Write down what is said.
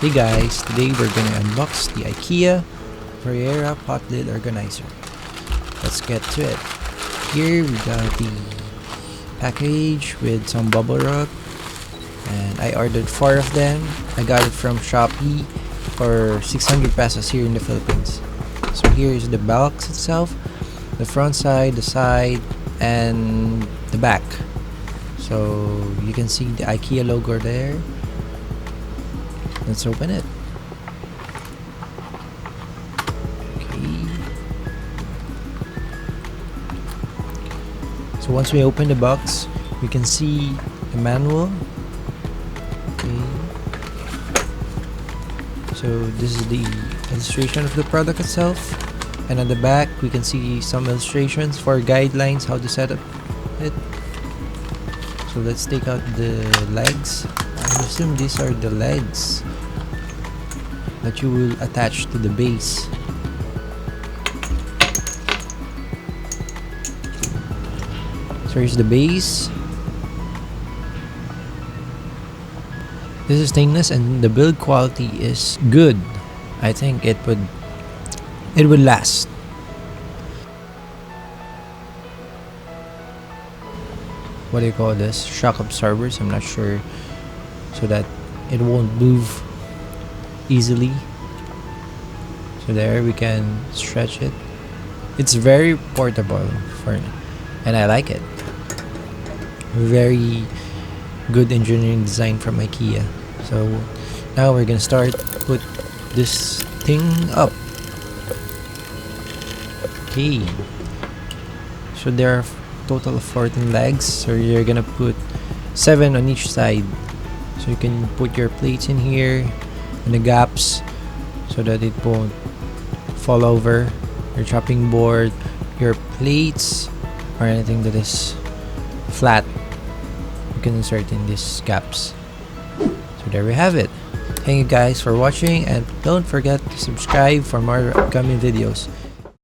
Hey guys, today we're gonna unbox the Ikea Variera pot lid organizer. Let's get to it. Here we got the package with some bubble wrap, and I ordered 4 of them. I got it from Shopee for 600 pesos here in the Philippines. So here is the box itself, the front side, the side, and the back. So you can see the Ikea logo there. Let's open it. Okay. So once we open the box, we can see the manual. Okay. So this is the illustration of the product itself. And on the back, we can see some illustrations for guidelines how to set up it. So let's take out the legs. I assume these are the legs that you will attach to the base. So here's the base. This is stainless and the build quality is good. I think it would last. What do you call this? Shock absorbers, I'm not sure, so that it won't move easily. So there we can stretch it. It's very portable and I like it. Very good engineering design from Ikea. So now we're gonna start put this thing up. Okay, so there are total of 14 legs, so you're gonna put 7 on each side. So you can put your plates in here in the gaps so that it won't fall over your chopping board, your plates, or anything that is flat. You can insert in these gaps. So there we have it. Thank you guys for watching, and don't forget to subscribe for more upcoming videos.